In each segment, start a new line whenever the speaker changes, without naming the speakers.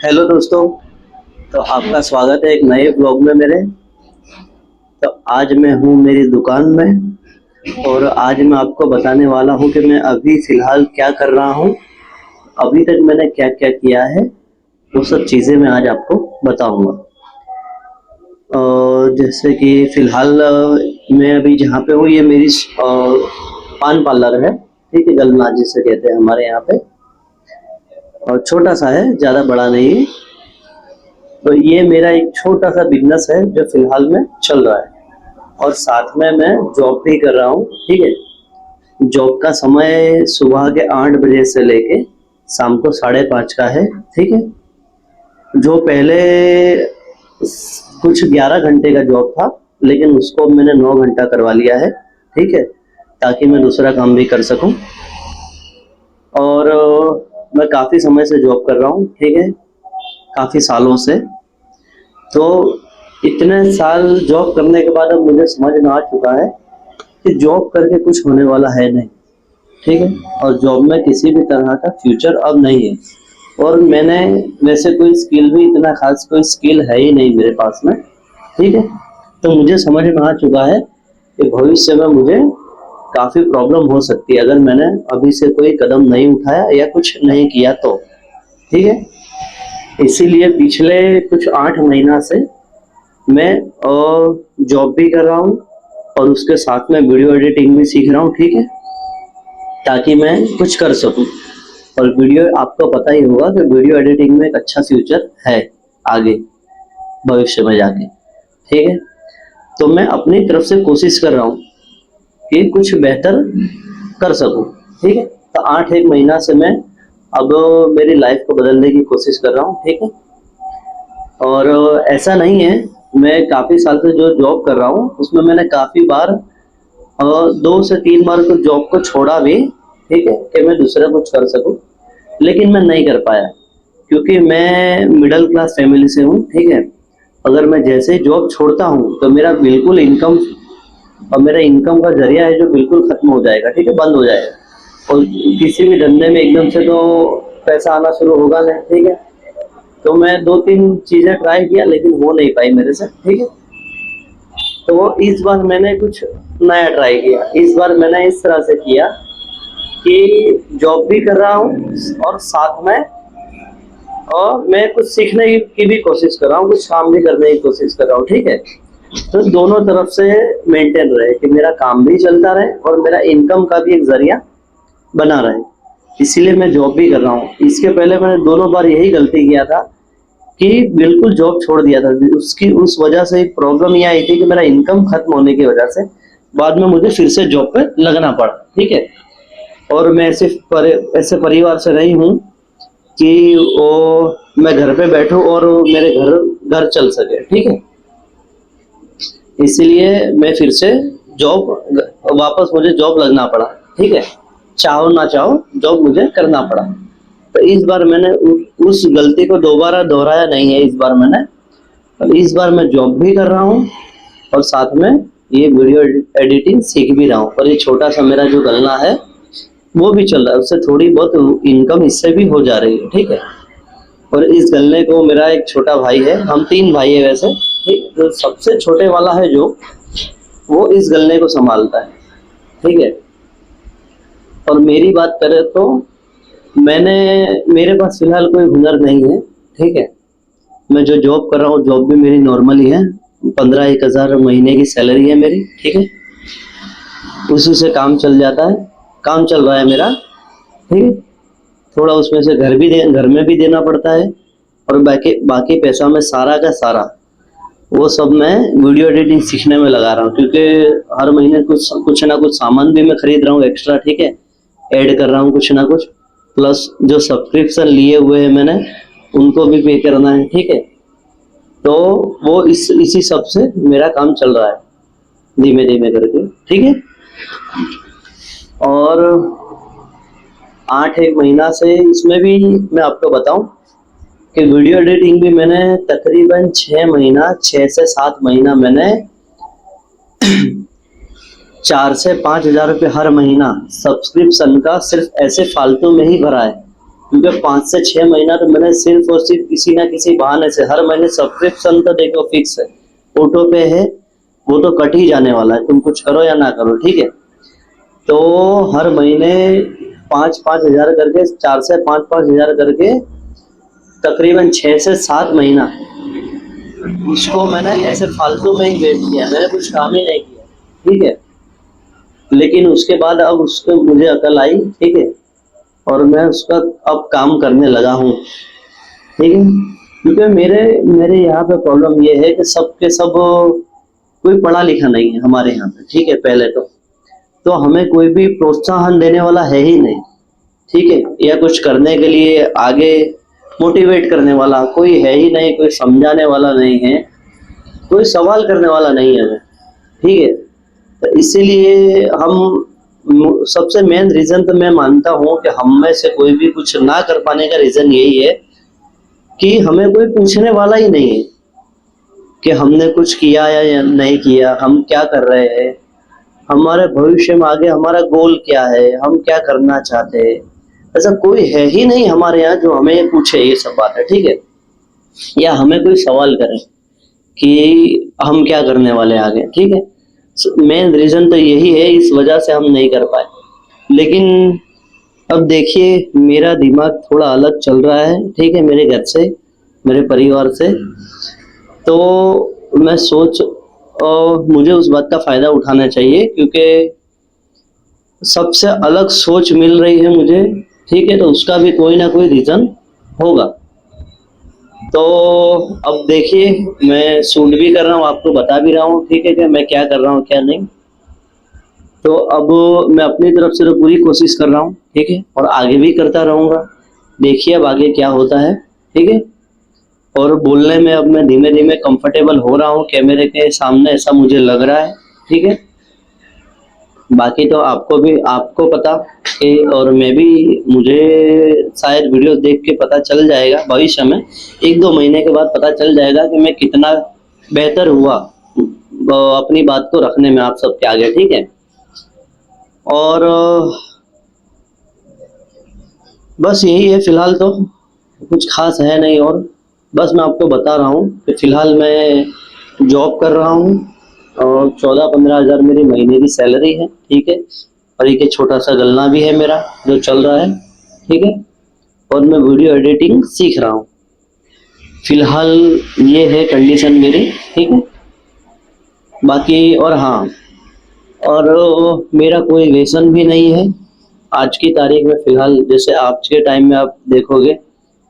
Hello दोस्तों। तो आपका स्वागत है एक नए ब्लॉग में मेरे। तो आज मैं हूँ मेरी दुकान में और आज मैं आपको बताने वाला हूँ कि मैं अभी फ़िलहाल क्या कर रहा हूँ, अभी तक मैंने क्या क्या किया है, वो सब चीज़ें मैं आज आपको बताऊँगा। जैसे कि फ़िलहाल मैं अभी जहाँ पे हूँ ये मेरी पान पार्लर है, ठीक है, गलनाज जिसे कहते हैं हमारे यहाँ पे। और छोटा सा है, ज़्यादा बड़ा नहीं है। तो ये मेरा एक छोटा सा बिजनेस है जो फ़िलहाल में चल रहा है और साथ में मैं जॉब भी कर रहा हूँ, ठीक है। जॉब का समय सुबह के 8 बजे से लेके शाम को 5:30 का है, ठीक है। जो पहले कुछ 11 घंटे का जॉब था, लेकिन उसको मैंने 9 घंटा करवा लिया है, ठीक है, ताकि मैं दूसरा काम भी कर सकूं। और मैं काफ़ी समय से जॉब कर रहा हूँ, ठीक है, काफ़ी सालों से। तो इतने साल जॉब करने के बाद अब मुझे समझ में आ चुका है कि जॉब करके कुछ होने वाला है नहीं, ठीक है। और जॉब में किसी भी तरह का फ्यूचर अब नहीं है। और मैंने वैसे कोई स्किल भी इतना खास कोई स्किल है ही नहीं मेरे पास में, ठीक है। तो मुझे समझ में आ चुका है कि भविष्य में मुझे काफ़ी प्रॉब्लम हो सकती है अगर मैंने अभी से कोई कदम नहीं उठाया या कुछ नहीं किया तो, ठीक है। इसीलिए पिछले कुछ 8 महीना से मैं जॉब भी कर रहा हूँ और उसके साथ में वीडियो एडिटिंग भी सीख रहा हूँ, ठीक है, ताकि मैं कुछ कर सकूँ। और वीडियो आपको पता ही होगा कि वीडियो एडिटिंग में एक अच्छा फ्यूचर है आगे भविष्य में जाके, ठीक है। तो मैं अपनी तरफ से कोशिश कर रहा हूँ कि कुछ बेहतर कर सकूँ, ठीक है। तो 8 महीना से मैं अब मेरी लाइफ को बदलने की कोशिश कर रहा हूँ, ठीक है। और ऐसा नहीं है, मैं काफ़ी साल से जो जॉब कर रहा हूँ उसमें मैंने काफ़ी बार 2 से 3 बार तो जॉब को छोड़ा भी, ठीक है, कि मैं दूसरा कुछ कर सकूँ, लेकिन मैं नहीं कर पाया क्योंकि मैं मिडिल क्लास फैमिली से हूँ, ठीक है। अगर मैं जैसे ही जॉब छोड़ता हूँ तो मेरा बिल्कुल इनकम और मेरा इनकम का ज़रिया है जो बिल्कुल ख़त्म हो जाएगा, ठीक है, बंद हो जाएगा। और किसी भी धंधे में एकदम से तो पैसा आना शुरू होगा नहीं, ठीक है। तो मैं 2-3 चीज़ें ट्राई किया लेकिन हो नहीं पाई मेरे से, ठीक है। तो इस बार मैंने कुछ नया ट्राई किया। इस बार मैंने इस तरह से किया कि जॉब भी कर रहा हूँ और साथ में और मैं कुछ सीखने की भी कोशिश कर रहा हूँ, कुछ काम भी करने की कोशिश कर रहा हूँ, ठीक है। तो दोनों तरफ से मेंटेन रहे कि मेरा काम भी चलता रहे और मेरा इनकम का भी एक जरिया बना रहे। इसीलिए मैं जॉब भी कर रहा हूँ। इसके पहले मैंने दोनों बार यही गलती किया था कि बिल्कुल जॉब छोड़ दिया था। उसकी उस वजह से एक प्रॉब्लम ये आई थी कि मेरा इनकम खत्म होने की वजह से बाद में मुझे फिर से जॉब पे लगना पड़ा, ठीक है। और मैं ऐसे परिवार से नहीं हूँ कि वो मैं घर पे बैठूं और मेरे घर घर चल सके, ठीक है। इसलिए मैं फिर से जॉब वापस मुझे जॉब लगना पड़ा, ठीक है, चाहो ना चाहो जॉब मुझे करना पड़ा। तो इस बार मैंने उस गलती को दोबारा दोहराया नहीं है। इस बार मैंने और इस बार मैं जॉब भी कर रहा हूँ और साथ में ये वीडियो एडिटिंग सीख भी रहा हूँ। और ये छोटा सा मेरा जो गलना है वो भी चल रहा है, उससे थोड़ी बहुत इनकम इससे भी हो जा रही है, ठीक है। और इस गलने को मेरा एक छोटा भाई है, हम 3 भाई है वैसे, ठीक। जो सबसे छोटे वाला है जो वो इस गलने को संभालता है, ठीक है। और मेरी बात करें तो मैंने मेरे पास फिलहाल कोई हुनर नहीं है, ठीक है। मैं जो जॉब कर रहा हूँ जॉब भी मेरी नॉर्मल ही है, 15-1 हज़ार महीने की सैलरी है मेरी, ठीक है। उसी से काम चल जाता है, काम चल रहा है मेरा, ठीक है। थोड़ा उसमें से घर में भी देना पड़ता है और बाकी बाकी पैसा मैं सारा का सारा वो सब मैं वीडियो एडिटिंग सीखने में लगा रहा हूँ क्योंकि हर महीने कुछ ना कुछ सामान भी मैं खरीद रहा हूँ एक्स्ट्रा, ठीक है, ऐड कर रहा हूँ कुछ ना कुछ, प्लस जो सब्सक्रिप्शन लिए हुए हैं मैंने उनको भी पे करना है, ठीक है। तो वो इसी सब से मेरा काम चल रहा है धीमे धीमे करके, ठीक है। और 8 महीना से इसमें भी मैं आपको बताऊं कि वीडियो एडिटिंग भी मैंने तकरीबन 6 से 7 महीना मैंने 4 से 5 हज़ार रुपये हर महीना सब्सक्रिप्शन का सिर्फ ऐसे फालतू में ही भरा है, क्योंकि 5 से 6 महीना तो मैंने सिर्फ और सिर्फ किसी ना किसी बहाने से, हर महीने सब्सक्रिप्शन तो देखो फिक्स है, ऑटो पे है, वो तो कट ही जाने वाला है, तुम कुछ करो या ना करो, ठीक है। तो हर महीने 5-5 हज़ार करके, 4 से 5-5 हज़ार करके तकरीबन 6 से 7 महीना उसको मैंने ऐसे फालतू में ही वेस्ट किया, मैंने कुछ काम ही नहीं किया, ठीक है। लेकिन उसके बाद अब उसको मुझे अकल आई, ठीक है, और मैं उसका अब काम करने लगा हूँ, ठीक है। क्योंकि मेरे मेरे यहाँ पे प्रॉब्लम ये है कि सब के सब कोई पढ़ा लिखा नहीं है हमारे यहाँ पे, ठीक है। पहले तो हमें कोई भी प्रोत्साहन देने वाला है ही नहीं, ठीक है, या कुछ करने के लिए आगे मोटिवेट करने वाला कोई है ही नहीं, कोई समझाने वाला नहीं है, कोई सवाल करने वाला नहीं है, ठीक है। तो इसीलिए हम सबसे मेन रीज़न तो मैं मानता हूँ कि हम में से कोई भी कुछ ना कर पाने का रीज़न यही है कि हमें कोई पूछने वाला ही नहीं है कि हमने कुछ किया या नहीं किया, हम क्या कर रहे हैं, हमारे भविष्य में आगे हमारा गोल क्या है, हम क्या करना चाहते हैं। ऐसा कोई है ही नहीं हमारे यहाँ जो हमें पूछे ये सब बात है, ठीक है, या हमें कोई सवाल करे कि हम क्या करने वाले आगे, ठीक है। मेन रीज़न तो यही है, इस वजह से हम नहीं कर पाए। लेकिन अब देखिए मेरा दिमाग थोड़ा अलग चल रहा है, ठीक है, मेरे घर से, मेरे परिवार से। तो मैं मुझे उस बात का फ़ायदा उठाना चाहिए, क्योंकि सबसे अलग सोच मिल रही है मुझे, ठीक है, तो उसका भी कोई ना कोई रीज़न होगा। तो अब देखिए मैं शूट भी कर रहा हूँ, आपको बता भी रहा हूँ, ठीक है, कि मैं क्या कर रहा हूँ क्या नहीं। तो अब मैं अपनी तरफ से तो पूरी कोशिश कर रहा हूँ, ठीक है, और आगे भी करता रहूँगा। देखिए अब आगे क्या होता है, ठीक है। और बोलने में अब मैं धीमे धीमे कंफर्टेबल हो रहा हूँ कैमरे के सामने, ऐसा मुझे लग रहा है, ठीक है। बाकी तो आपको पता कि, और मैं भी, मुझे शायद वीडियो देख के पता चल जाएगा भविष्य में, 1-2 महीने के बाद पता चल जाएगा कि मैं कितना बेहतर हुआ अपनी बात को रखने में आप सबके आगे, ठीक है। और बस यही है फ़िलहाल, तो कुछ ख़ास है नहीं, और बस मैं आपको बता रहा हूँ कि फ़िलहाल मैं जॉब कर रहा हूँ और 14-15 हज़ार मेरी महीने की सैलरी है, ठीक है, और एक छोटा सा गल्ला भी है मेरा जो चल रहा है, ठीक है, और मैं वीडियो एडिटिंग सीख रहा हूँ। फ़िलहाल ये है कंडीशन मेरी, ठीक है। बाकी और हाँ, और मेरा कोई व्यसन भी नहीं है आज की तारीख में। फ़िलहाल जैसे आज के टाइम में आप देखोगे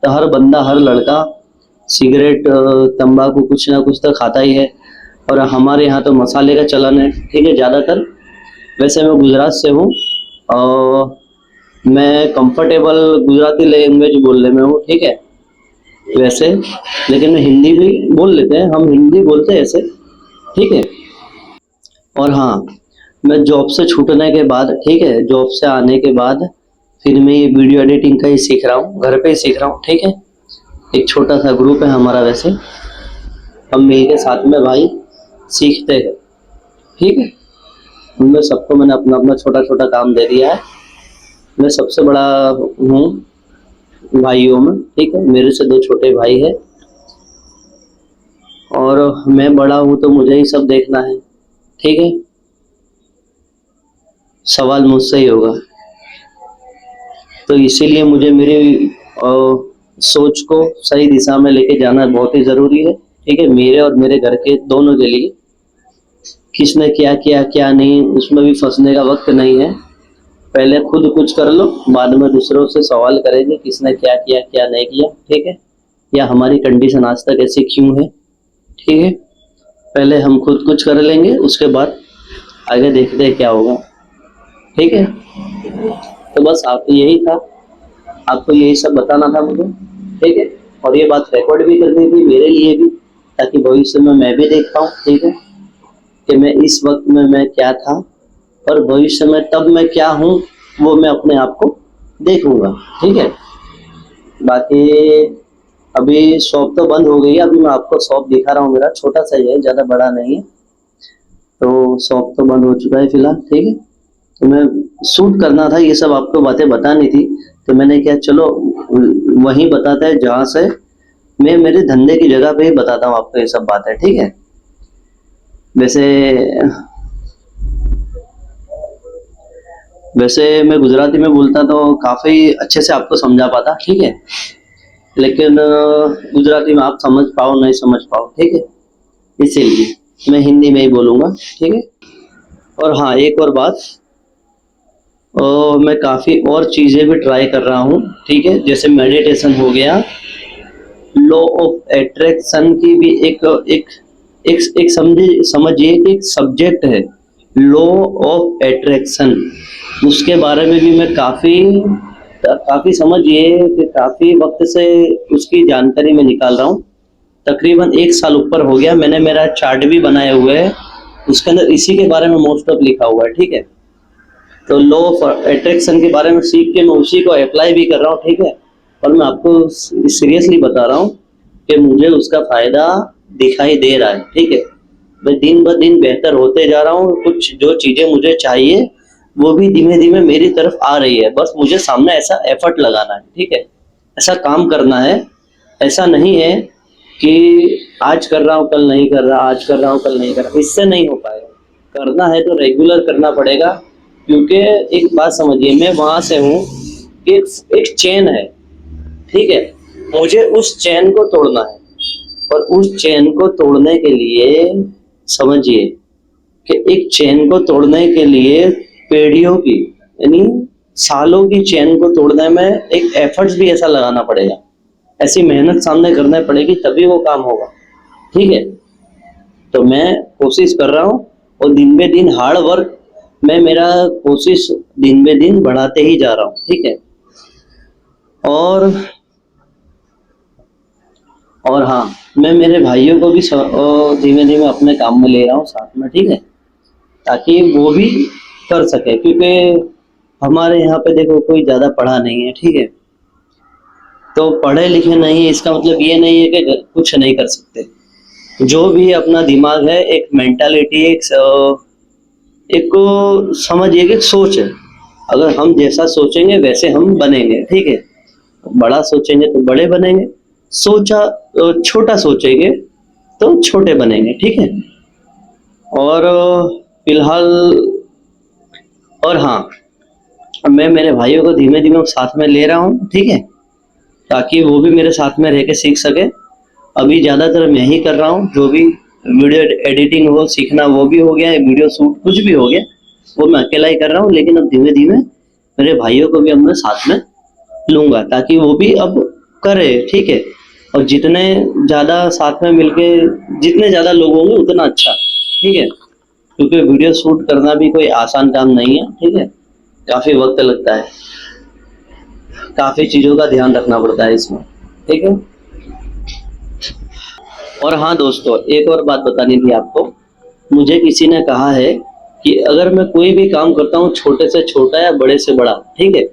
तो हर बंदा, हर लड़का सिगरेट, तंबाकू कुछ ना कुछ तो खाता ही है, और हमारे यहाँ तो मसाले का चलन है, ठीक है, ज़्यादातर। वैसे मैं गुजरात से हूँ और मैं कंफर्टेबल गुजराती लैंग्वेज बोलने में हूँ, ठीक है, वैसे। लेकिन मैं हिंदी भी बोल लेते हैं, हम हिंदी बोलते हैं ऐसे, ठीक है। और हाँ, मैं जॉब से छूटने के बाद, ठीक है, जॉब से आने के बाद फिर मैं ये वीडियो एडिटिंग का ही सीख रहा हूँ, घर पे ही सीख रहा हूँ, ठीक है। एक छोटा सा ग्रुप है हमारा, वैसे हम मिल के साथ में भाई सीखते हैं, ठीक है। उनमें सबको मैंने अपना अपना छोटा छोटा काम दे दिया है। मैं सबसे बड़ा हूँ भाइयों में, ठीक है, मेरे से 2 छोटे भाई है, और मैं बड़ा हूँ तो मुझे ही सब देखना है, ठीक है। सवाल मुझसे ही होगा, तो इसीलिए मुझे मेरी सोच को सही दिशा में लेके जाना बहुत ही ज़रूरी है, ठीक है, मेरे और मेरे घर के दोनों के लिए। किसने क्या किया क्या नहीं, उसमें भी फंसने का वक्त नहीं है। पहले खुद कुछ कर लो, बाद में दूसरों से सवाल करेंगे किसने क्या किया क्या नहीं किया, ठीक है, या हमारी कंडीशन आज तक ऐसी क्यों है, ठीक है। पहले हम खुद कुछ कर लेंगे, उसके बाद आगे देखते हैं क्या होगा, ठीक है। तो बस आप यही था, आपको यही सब बताना था मुझे, ठीक है। और ये बात रिकॉर्ड भी करनी थी मेरे लिए भी, ताकि भविष्य में मैं भी देख पाऊँ, ठीक है, कि मैं इस वक्त में मैं क्या था, और भविष्य में तब मैं क्या हूँ वो मैं अपने आप को देखूंगा, ठीक है। बाकी अभी शॉप तो बंद हो गई है, अभी मैं आपको शॉप दिखा रहा हूँ, मेरा छोटा सा ही है, ज़्यादा बड़ा नहीं है। तो शॉप तो बंद हो चुका है फिलहाल, ठीक है। तो मैं शूट करना था, ये सब आपको बातें बतानी थी, तो मैंने क्या, चलो वहीं बताते हैं जहाँ से मैं मेरे धंधे की जगह पे ही बताता हूँ आपको ये सब बातें, ठीक है। वैसे वैसे मैं गुजराती में बोलता तो काफ़ी अच्छे से आपको समझा पाता, ठीक है। लेकिन गुजराती में आप समझ पाओ नहीं समझ पाओ, ठीक है, इसीलिए मैं हिंदी में ही बोलूँगा, ठीक है। और हाँ, एक और बात, मैं काफ़ी और चीज़ें भी ट्राई कर रहा हूँ, ठीक है। जैसे मेडिटेशन हो गया, लॉ ऑफ अट्रैक्शन की भी एक एक समझिए कि एक सब्जेक्ट है, लॉ ऑफ अट्रैक्शन। उसके बारे में भी मैं काफ़ी काफ़ी समझिए कि काफ़ी वक्त से उसकी जानकारी मैं निकाल रहा हूँ। तकरीबन 1 साल ऊपर हो गया, मैंने मेरा चार्ट भी बनाए हुए है, उसके अंदर इसी के बारे में मोस्ट ऑफ लिखा हुआ है, ठीक है। तो लॉ ऑफ अट्रैक्शन के बारे में सीख के मैं उसी को अप्लाई भी कर रहा हूँ, ठीक है। और मैं आपको सीरियसली बता रहा हूँ कि मुझे उसका फायदा दिखाई दे रहा है, ठीक है। मैं दिन ब दिन बेहतर होते जा रहा हूँ, कुछ जो चीज़ें मुझे चाहिए वो भी धीमे धीमे मेरी तरफ आ रही है, बस मुझे सामने ऐसा एफर्ट लगाना है, ठीक है, ऐसा काम करना है। ऐसा नहीं है कि आज कर रहा हूँ कल नहीं कर रहा, आज कर रहा हूँ कल नहीं कर रहा, इससे नहीं हो पाएगा। करना है तो रेगुलर करना पड़ेगा, क्योंकि एक बात समझिए, मैं वहां से हूँ कि एक चेन है, ठीक है, मुझे उस चेन को तोड़ना है। और उस चेन को तोड़ने के लिए समझिए कि एक चेन को तोड़ने के लिए पीढ़ियों की, यानी सालों की चेन को तोड़ने में एक एफर्ट्स भी ऐसा लगाना पड़ेगा, ऐसी मेहनत सामने करनी पड़ेगी, तभी वो काम होगा, ठीक है। तो मैं कोशिश कर रहा हूँ, और दिन बे दिन हार्ड वर्क, मैं मेरा कोशिश दिन बे दिन बढ़ाते ही जा रहा हूँ, ठीक है। और हाँ, मैं मेरे भाइयों को भी धीमे धीमे अपने काम में ले रहा हूँ साथ में, ठीक है, ताकि वो भी कर सके, क्योंकि हमारे यहाँ पे देखो कोई ज़्यादा पढ़ा नहीं है, ठीक है। तो पढ़े लिखे नहीं है इसका मतलब ये नहीं है कि कुछ नहीं कर सकते। जो भी अपना दिमाग है, एक मेंटालिटी, एक को समझिए कि सोच है, अगर हम जैसा सोचेंगे वैसे हम बनेंगे, ठीक है। बड़ा सोचेंगे तो बड़े बनेंगे, छोटा सोचेंगे तो छोटे बनेंगे, ठीक है। और फिलहाल, और हाँ, मैं मेरे भाइयों को धीमे धीमे साथ में ले रहा हूँ, ठीक है, ताकि वो भी मेरे साथ में रह के सीख सके। अभी ज़्यादातर मैं ही कर रहा हूँ, जो भी वीडियो एडिटिंग हो सीखना वो भी हो गया, वीडियो शूट कुछ भी हो गया वो मैं अकेला ही कर रहा हूँ। लेकिन अब धीमे धीमे मेरे भाइयों को भी अब मैं साथ में लूंगा, ताकि वो भी अब करे, ठीक है। और जितने ज़्यादा साथ में मिलके, जितने ज़्यादा लोग होंगे उतना अच्छा, ठीक है, क्योंकि वीडियो शूट करना भी कोई आसान काम नहीं है, ठीक है, काफ़ी वक्त लगता है, काफ़ी चीज़ों का ध्यान रखना पड़ता है इसमें, ठीक है। और हाँ दोस्तों, एक और बात बतानी थी आपको, मुझे किसी ने कहा है कि अगर मैं कोई भी काम करता हूँ, छोटे से छोटा या बड़े से बड़ा, ठीक है,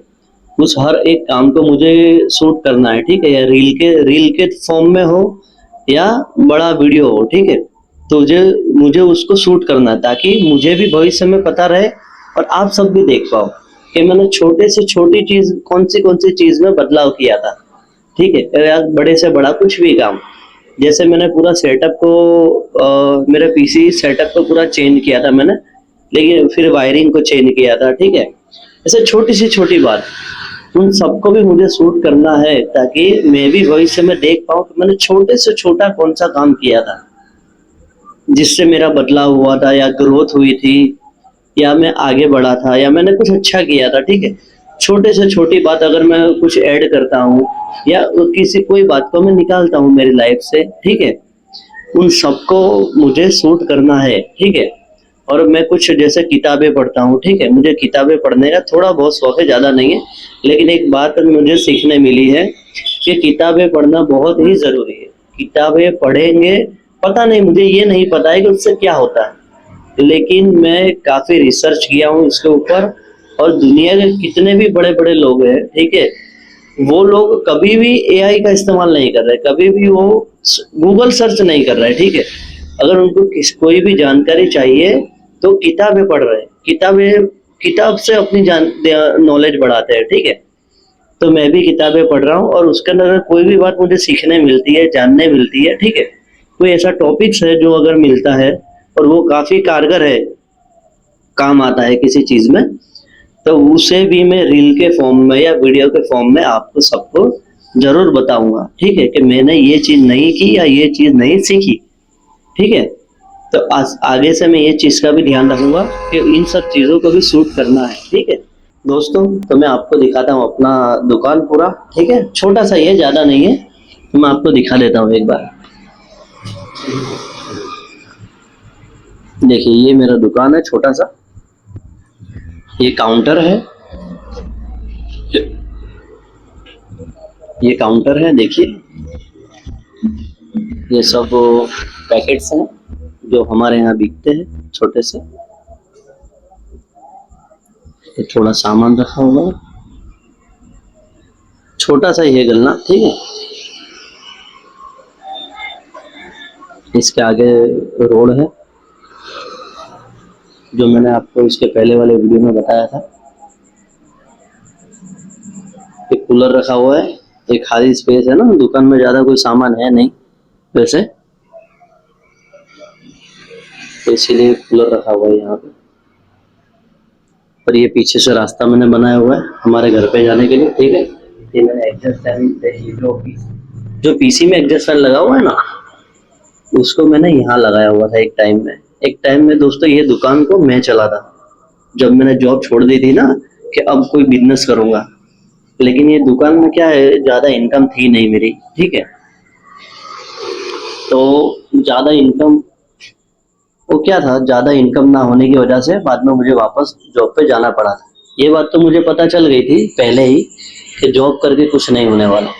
उस हर एक काम को मुझे शूट करना है, ठीक है, या रील के फॉर्म में हो या बड़ा वीडियो हो, ठीक है, तो मुझे उसको शूट करना है, ताकि मुझे भी भविष्य में पता रहे और आप सब भी देख पाओ कि मैंने छोटे से छोटी चीज कौन सी चीज में बदलाव किया था, ठीक है, या बड़े से बड़ा कुछ भी काम। जैसे मैंने पूरा सेटअप को मेरे पीसी सेटअप को पूरा चेंज किया था मैंने, लेकिन फिर वायरिंग को चेंज किया था, ठीक है। ऐसे छोटी सी छोटी बात, उन सबको भी मुझे शूट करना है, ताकि मैं भी भविष्य में देख पाऊँ कि मैंने छोटे से छोटा कौन सा काम किया था जिससे मेरा बदलाव हुआ था, या ग्रोथ हुई थी, या मैं आगे बढ़ा था, या मैंने कुछ अच्छा किया था, ठीक है। छोटे से छोटी बात अगर मैं कुछ ऐड करता हूँ, या किसी कोई बात को मैं निकालता हूँ मेरी लाइफ से, ठीक है, उन सबको मुझे शूट करना है, ठीक है। और मैं कुछ जैसे किताबें पढ़ता हूँ, ठीक है, मुझे किताबें पढ़ने का थोड़ा बहुत शौक है, ज़्यादा नहीं है। लेकिन एक बात मुझे सीखने मिली है कि किताबें पढ़ना बहुत ही ज़रूरी है। किताबें पढ़ेंगे, पता नहीं, मुझे ये नहीं पता है कि उससे क्या होता है, लेकिन मैं काफ़ी रिसर्च किया हूँ इसके ऊपर। और दुनिया के कितने भी बड़े बड़े लोग हैं, ठीक है, वो लोग कभी भी एआई का इस्तेमाल नहीं कर रहे, कभी भी वो गूगल सर्च नहीं कर रहे, ठीक है। अगर उनको कोई भी जानकारी चाहिए तो किताबें पढ़ रहे हैं, किताब से अपनी जान नॉलेज बढ़ाते हैं, ठीक है। तो मैं भी किताबें पढ़ रहा हूँ और उसके अंदर अगर कोई भी बात मुझे सीखने मिलती है, जानने मिलती है, ठीक है, कोई ऐसा टॉपिक्स है जो अगर मिलता है और वो काफ़ी कारगर है, काम आता है किसी चीज़ में, तो उसे भी मैं रील के फॉर्म में या वीडियो के फॉर्म में आपको सबको ज़रूर बताऊँगा, ठीक है, कि मैंने ये चीज़ नहीं की या ये चीज़ नहीं सीखी, ठीक है। तो आगे से मैं ये चीज़ का भी ध्यान रखूँगा कि इन सब चीज़ों को भी शूट करना है, ठीक है। दोस्तों, तो मैं आपको दिखाता हूँ अपना दुकान पूरा, ठीक है, छोटा सा ही है, ज़्यादा नहीं है, तो मैं आपको दिखा देता हूँ एक बार। देखिए ये मेरा दुकान है छोटा सा, ये काउंटर है, ये काउंटर है, देखिए ये सब पैकेट्स हैं जो हमारे यहाँ बिकते हैं छोटे से। ये थोड़ा सामान रखा हुआ है, छोटा सा ही है गलना, ठीक है। इसके आगे रोड है जो मैंने आपको इसके पहले वाले वीडियो में बताया था। एक कूलर रखा हुआ है, एक खाली स्पेस है ना, दुकान में ज़्यादा कोई सामान है नहीं वैसे, तो इसीलिए कूलर रखा हुआ है यहाँ पे। और ये पीछे से रास्ता मैंने बनाया हुआ है हमारे घर पे जाने के लिए, ठीक है। ये मैंने एडजस्ट फैन, जो पीसी में एडजस्ट फैन लगा हुआ है ना, उसको मैंने यहाँ लगाया हुआ था एक टाइम में। एक टाइम में दोस्तों ये दुकान को मैं चलाता, जब मैंने जॉब छोड़ दी थी ना कि अब कोई बिजनेस करूंगा, लेकिन ये दुकान में क्या है, ज़्यादा इनकम थी नहीं मेरी, ठीक है। तो ज़्यादा इनकम, वो क्या था, ज़्यादा इनकम ना होने की वजह से बाद में मुझे वापस जॉब पे जाना पड़ा था। ये बात तो मुझे पता चल गई थी पहले ही कि जॉब करके कुछ नहीं होने वाला,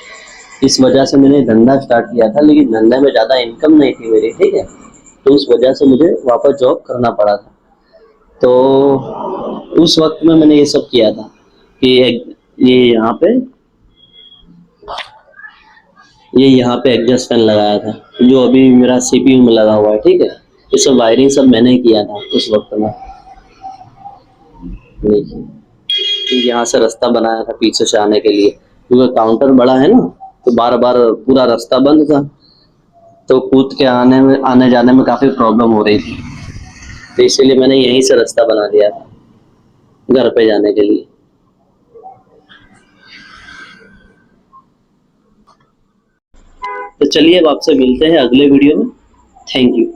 इस वजह से मैंने धंधा स्टार्ट किया था, लेकिन धंधे में ज़्यादा इनकम नहीं थी मेरी, ठीक है। तो उस वजह से मुझे वापस जॉब करना पड़ा था। तो उस वक्त में मैंने ये सब किया था कि ये यहाँ पे एग्जॉस्ट फैन लगाया था जो अभी मेरा सीपीयू में लगा हुआ है, ठीक है। ये सब वायरिंग सब मैंने ही किया था उस वक्त में। देखिए यहाँ से रास्ता बनाया था पीछे से आने के लिए, क्योंकि काउंटर बड़ा है ना, तो बार बार पूरा रास्ता बंद था, तो कूद के आने जाने में काफ़ी प्रॉब्लम हो रही थी, तो इसीलिए मैंने यहीं से रास्ता बना दिया था घर पे जाने के लिए। तो चलिए अब आपसे मिलते हैं अगले वीडियो में। Thank you.